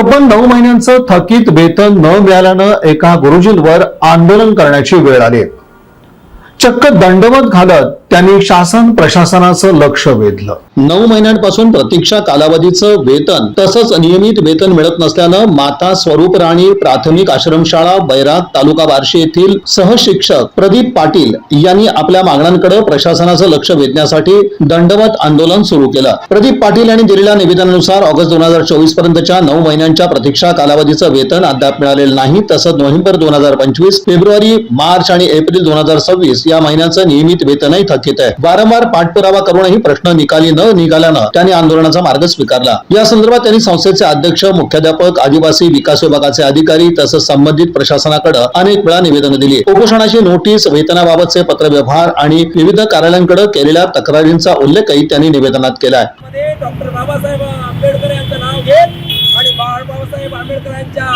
तब्बल 9 महिन्यांचं थकीत वेतन न मिळाल्यानं एका गुरुजींवर आंदोलन करण्याची वेळ आली। चक्क दंडवत घालत त्यांनी शासन प्रशासनाचं लक्ष वेधलं। 9 महिन्यांपासून प्रतीक्षा कालावधीचं वेतन तसंच नियमित वेतन मिळत नसल्यानं माता स्वरूप राणी प्राथमिक आश्रमशाळा बैराग तालुका बार्शी येथील सहशिक्षक प्रदीप पाटील यांनी आपल्या मागण्यांकडे प्रशासनाचं लक्ष वेधण्यासाठी दंडवत आंदोलन सुरू केलं। प्रदीप पाटील यांनी दिलेल्या निवेदनानुसार ऑगस्ट 2024 पर्यंतच्या 9 महिन्यांच्या प्रतीक्षा कालावधीचं वेतन अद्याप मिळालेलं नाही। तसंच नोव्हेंबर 2025, फेब्रुवारी, मार्च आणि एप्रिल 2026 या महिन्याचं नियमित वेतनही थकीत आहे। वारंवार पाठपुरावा करूनही प्रश्न निकाली न निघाल्यानं त्यांनी आंदोलनाचा मार्ग स्वीकारला। या संदर्भात त्यांनी संस्थेचे अध्यक्ष, मुख्याध्यापक, आदिवासी विकास विभागाचे अधिकारी तसंच संबंधित प्रशासनाकडे अनेक वेळा निवेदन दिली। उपोषणाची नोटीस, वेतनाबाबतचे पत्रव्यवहार आणि विविध कार्यालयांकडे केलेल्या तक्रारींचा उल्लेखही त्यांनी निवेदनात केला आहे। डॉक्टर बाबासाहेब आंबेडकर यांचं नाव घेत आणि बाबासाहेब आंबेडकर यांच्या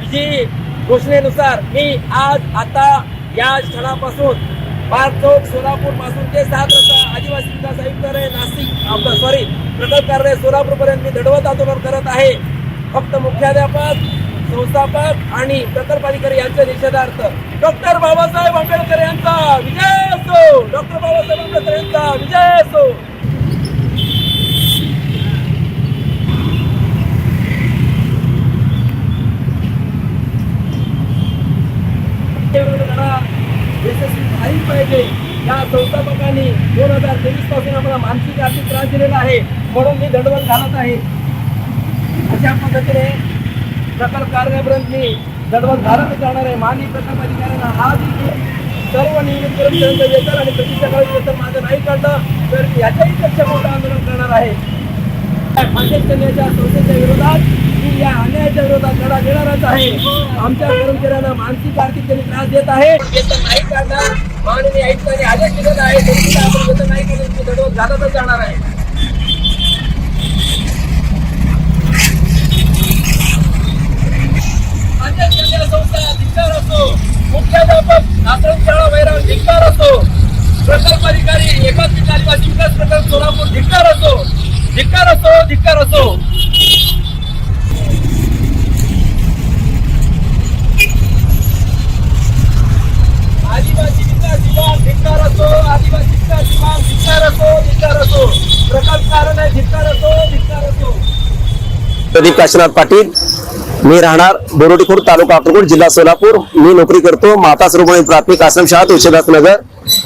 विजयी घोषणेनुसार मी आता या क्षणापासून पार्क चौक सोलापूर पासून ते 7 रस्ता आदिवासी विकास आयुक्तालय नाशिक प्रकल्प कार्यालय सोलापूर पर्यंत मी दंडवत आंदोलन करत आहे। फक्त मुख्याध्यापक, संस्थापक आणि प्रकल्प अधिकारी यांच्या निषेधार्थ डॉक्टर बाबासाहेब आंबेडकर यांचा विजय असो, डॉक्टर बाबासाहेब आंबेडकर यांचा विजय असो। पाहिजे या संस्थापकांनी 2023 पासून आम्हाला मानसिक आर्थिक त्रास दिलेला आहे, म्हणून मी दंडवत घालत आहे। अशा पद्धतीने प्रकल्प कार्यालयापर्यंत मी दंडवत घालत जाणार आहे। माननीय प्रकल्प अधिकाऱ्यांना आज सर्व नियमित कर्मचाऱ्यांचं वेतन आणि प्रतीक्षाकालीन वेतन माझं नाही काढलं तर याच्याही पेक्षा मोठं आंदोलन करणार आहे। खानदेश कन्याच्या संस्थेच्या विरोधात मी या अन्यायाच्या विरोधात लढा देणारच आहे। आमच्या कर्मचाऱ्यांना मानसिक आर्थिक त्रास देत आहे, वेतन नाही काढणार, माननीय आयुक्तांनी आदेश दिलेला आहे, तरी आपण वेतन नाही काढून मी दंडवत घालतच जाणार आहे। खानदेश कन्या संस्था धिक्कार असो, मुख्याध्यापक आश्रमशाळा बैराग धिक्कार असो, प्रकल्प अधिकारी एकात्मिक आदिवासी विकास प्रकल्प सोलापूर धिक्कार असो, धिक्कार असो, धिक्कार असो। आदिवासी विकास विभाग धिक्कार असो, आदिवासी विकास विभाग धिक्कार असो, धिक्कार असो, प्रकल्प कार्यालय धिक्कार असो, धिक्कार असो। प्रदीप काशीनाथ पाटील, मी राहणार बोरोटी खुर्द, तालुका अक्कलकोट, जिल्हा सोलापूर। मी नोकरी करतो माता स्वरूप राणी प्राथमिक आश्रमशाळा तुळशीदास नगर।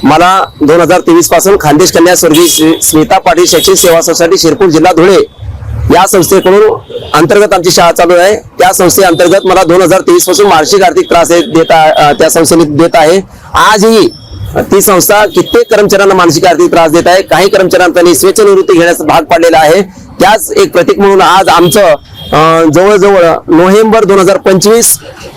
मला 2023 पासून खानदेश कन्या स्वर्गीय स्मिता पाटील शैक्षणिक सेवा सोसायटी शिरपूर, जिल्हा धुळे या संस्थेकडून अंतर्गत आमची शाळा चालू आहे। त्या संस्थेअंतर्गत मला 2023 पासून मानसिक आर्थिक त्रास त्या संस्थेने देत आहे। आजही ती संस्था कित्येक कर्मचाऱ्यांना मानसिक आर्थिक त्रास देत आहे। काही कर्मचाऱ्यांनी स्वेच्छानिवृत्ती घेण्यास भाग पाडलेला आहे। त्याच एक प्रतीक म्हणून आज आमचं जवळजवळ नोव्हेंबर 2025,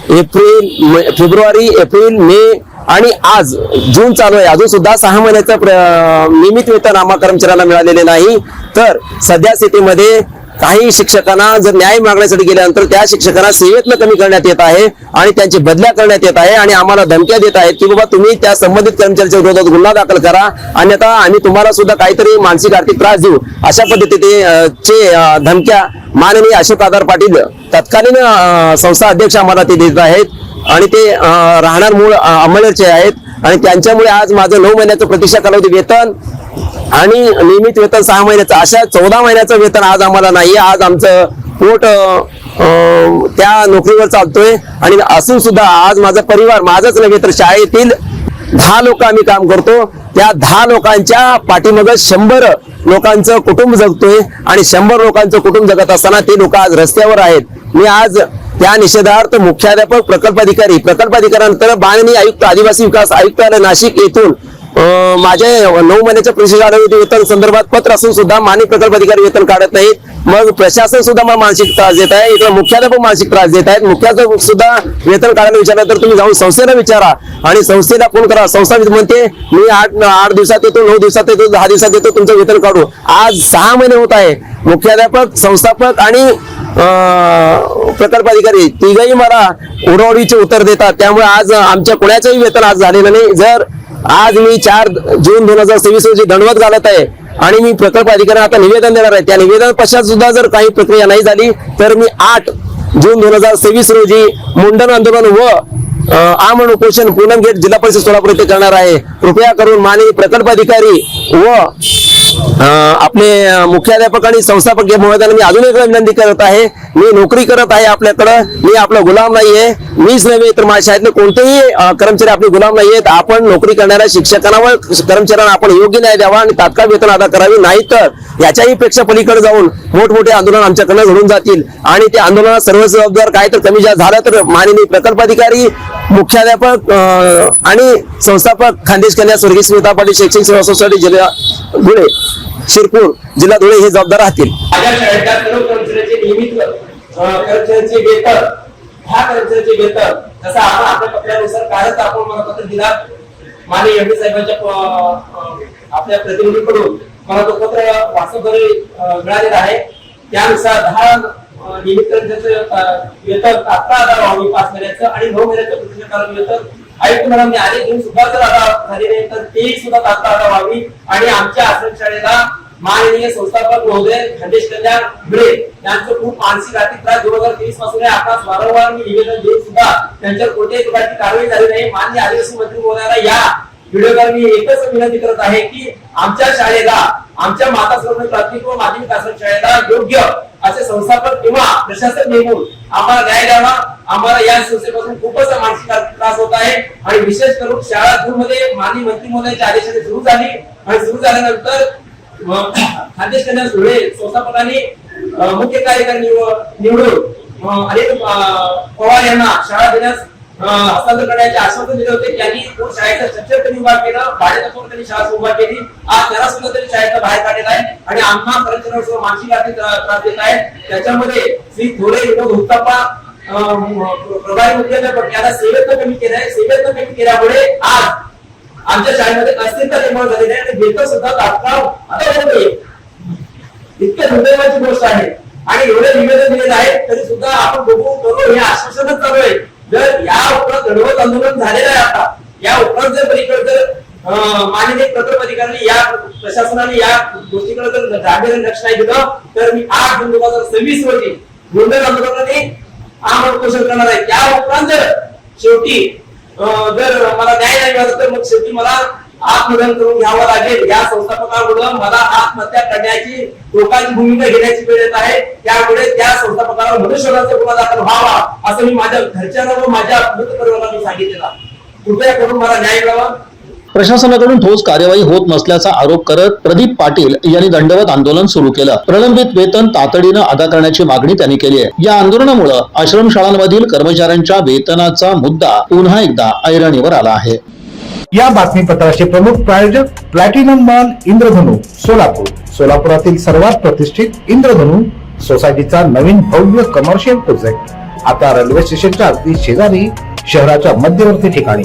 फेब्रुवारी, एप्रिल, मे आणि आज जून चालू आहे। अजून सुद्धा 6 महिन्याचं नियमित वेतन आम्हा कर्मचाऱ्यांना मिळालेले नाही। तर सध्या स्थितीमध्ये काही शिक्षकांना जर न्याय मागण्यासाठी गेल्यानंतर त्या शिक्षकांना सेवेतनं कमी करण्यात येत आहे आणि त्यांची बदल्या करण्यात येत आहे आणि आम्हाला धमक्या देत आहेत की बाबा तुम्ही त्या संबंधित कर्मचाऱ्यांच्या विरोधात गुन्हा दाखल करा, अन्यथा आम्ही तुम्हाला सुद्धा काहीतरी मानसिक आर्थिक त्रास देऊ, अशा पद्धतीने धमक्या माननीय अशोक आधार पाटील तत्कालीन संस्था अध्यक्ष आम्हाला ते देत आहेत आणि ते राहणार मूळ अंमळनेरचे आहेत। आणि त्यांच्यामुळे आज माझं 9 महिन्याचं प्रतीक्षा कालावधी वेतन आणि नियमित वेतन 6 महिन्याचं अशा 14 महिन्याचं वेतन आज आम्हाला नाही। आज आमचं पोट त्या नोकरीवर चालतोय आणि असून सुद्धा आज माझा परिवार, माझंच नव्हे तर शाळेतील 10 लोक आम्ही काम करतो, त्या 10 लोकांच्या पाठीमागे 100 लोकांचं कुटुंब जगतोय आणि 100 लोकांचं कुटुंब जगत असताना ते लोक आज रस्त्यावर आहेत। मी आज त्या निषेधार्थ मुख्याध्यापक, प्रकल्प अधिकाऱ्यांनंतर माननीय आयुक्त, आदिवासी विकास आयुक्तालय नाशिक येथून माझे 9 महिन्याच्या प्रतीक्षा कालावधी वेतन संदर्भात पत्र असून सुद्धा माननीय प्रकल्प अधिकारी वेतन काढत नाहीत। मग प्रशासन सुद्धा मला मानसिक त्रास देत आहे, इकडे मुख्याध्यापक मानसिक त्रास देत आहेत। मुख्याध्यापक सुद्धा वेतन काढायला विचारलं तर तुम्ही जाऊन संस्थेला विचारा आणि संस्थेला फोन करा। संस्था म्हणते मी 8 दिवसात येतो, 9 दिवसात येतो, 10 दिवसात येतो, तुमचं वेतन काढू। आज 6 महिने होत आहे। मुख्याध्यापक, संस्थापक आणि प्रकल्प अधिकारी तिघही मला उडवडीचे उत्तर देतात। त्यामुळे आज आमच्या कोणाचंही वेतन आज झालेलं नाही। जर आज मी 4 जून 2023 रोजी दंडवत घालत आहे आणि मी प्रकल्प अधिकाऱ्यांना आता निवेदन देणार आहे। त्या निवेदन पश्चात सुद्धा जर काही प्रक्रिया नाही झाली तर मी 8 जून 2023 रोजी मुंडन आंदोलन व आमरण उपोषण पूनम गेट जिल्हा परिषद सोलापूर येथे करणार आहे. कृपया करून माननीय प्रकल्प अधिकारी व आपले मुख्याध्यापक आणि संस्थापक या महोदयांना मी अजून एक विनंती करत आहे. मी नोकरी करत आहे आपल्याकडं, मी आपला गुलाम नाहीये. मीच नव्हे तर माझ्या शाळेतले कोणतेही कर्मचारी आपले गुलाम नाहीयेत. आपण नोकरी करणाऱ्या शिक्षकांना व कर्मचाऱ्यांना आपण योग्य न्याय द्यावा आणि तात्काळ वेतन अदा करावी, नाही तर याच्याही पेक्षा पलीकडे जाऊन मोठमोठे आंदोलन आमच्याकडनं घडून जातील आणि ते आंदोलनात सर्व जबाबदार काय तर कमी जास्त झालं तर माननीय प्रकल्प अधिकारी, मुख्याध्यापक आणि संस्थापक खानदेश कन्या स्वर्गीय स्मिता पाटील शैक्षणिक सेवा सोसायटी जिल्हा धुळे शिरपूर जिल्हा धुळे हे जबाबदार राहतील. माझ्या शाळेच्या सर्व कर्मचाऱ्यांचे नियमित कर्मचाऱ्यांचे वेतन, ह्या कर्मचाऱ्यांचे वेतन जसं आपण आपल्या पत्रानुसार कालच आपण मला पत्र दिला माननीय एमडी साहेबांच्या आपल्या प्रतिनिधीकडून मला तो पत्र वास्तवद्वारे मिळालेला आहे. त्यानुसार 10 नियमित कर्मचाऱ्यांचं वेतन तात्काळ अदा व्हावी 5 महिन्याचं आणि 9 महिन्याचं प्रतिष्ठाकारण वेतन आयुक्त मॅडमने आदेश देऊन सुद्धा जर अदा झाले नाही तर ते सुद्धा तात्काळ अदा व्हावी आणि आमच्या आश्रमशाळेला माननीय संस्थापक महोदय खानदेश कन्या धुळे यांचं खूप मानसिक आर्थिक त्रास 2023 पासून आपणास वारंवार मी निवेदन देऊन सुद्धा त्यांच्यावर कोणत्याही प्रकारची कारवाई झाली नाही. माननीय आदिवासी मंत्री महोदयांना या व्हिडिओद्वारे मी एकच विनंती करत आहे की आमच्या शाळेला, आमच्या माता सर्वोदय प्राथमिक व माध्यमिक आश्रमशाळेला योग्य असे संस्थापक किंवा प्रशासक नेमून आम्हाला न्याय द्यावा. आम्हाला या संस्थेपासून खूपच मानसिक त्रास होत आहे आणि विशेष करून शाळा जून मध्ये माननीय मंत्री महोदयांच्या आदेशाने सुरू झाली आणि सुरू झाल्यानंतर खानदेश कन्या धुळे संस्थापकांनी मुख्य कार्यकारी निवडून अनिल पवार यांना शाळा देण्यास हस्तांतर करण्याचे आश्वासन दिले होते. त्यांनी शाळेचा स्ट्रक्चर कधी उभा केलं, भाड्यातून त्यांनी शाळा उभा केली. आज त्याला सुद्धा त्यांनी शाळेचा बाहेर काढलेला आहे आणि आम्हा कर्मचाऱ्यांवर मानसिक आर्थिक त्रास देत आहे. त्याच्यामध्ये श्री थोडे विनोद हुत्ताप्पा प्रभारी मुख्याध्यापक याला सेवेतनं कमी केलंय. सेवेतनं कमी केल्यामुळे आज आमच्या शाळेमध्ये अस्थिरता निर्माण झालेली आहे आणि वेतन सुद्धा तात्काळ आता होत नाही. इतक्या दुर्दैवाची गोष्ट आहे आणि एवढे निवेदन दिलेले आहे तरी सुद्धा आपण बघू करू हे आश्वासनच चालू आहे. जर या उपरांत दंडवत आंदोलन झालेलं आहे, आता या उपरांत जर पलीकडे जर माननीय प्रकल्प अधिकाऱ्यांनी या प्रशासनाने या गोष्टीकडे जर गांभीर्याने लक्ष नाही दिलं तर मी 8 जून 2026 रोजी मुंडन आंदोलनाने आमरण उपोषण करणार आहे. त्या उपरांत जर शेवटी जर मला न्याय नाही मिळाला तर मग शेवटी मला आत्मदहन करून घ्यावं लागेल. या संस्थापकांमुळे मला आत्महत्या करण्याची लोकांची भूमिका घेण्याची वेळ येत आहे. त्यामुळे त्या संस्थापकांवर मनुष्यवधाचा गुन्हा दाखल व्हावा असं मी माझ्या घरच्यांना व माझ्या मृतपरिवाराला मी सांगितलेला. कृपया करून मला न्याय मिळावा. प्रशासनाकडून ठोस कार्यवाही होत नसल्याचा आरोप करत प्रदीप पाटील यांनी दंडवत आंदोलन सुरू केलं. प्रलंबित वेतन तातडीनं अदा करण्याची मागणी त्यांनी केली आहे. या आंदोलनामुळे आश्रमशाळांमधील कर्मचाऱ्यांच्या वेतनाचा मुद्दा पुन्हा एकदा ऐरणीवर आला आहे. या बातमीपत्राचे प्रमुख प्रायोजक प्लॅटिनम मॉल इंद्रधनु सोलापूर. सोलापुरातील सर्वात प्रतिष्ठित इंद्रधनु सोसायटीचा नवीन भव्य कमर्शियल प्रोजेक्ट आता रेल्वे स्टेशनच्या अगदी शेजारी शहराच्या मध्यवर्ती ठिकाणी.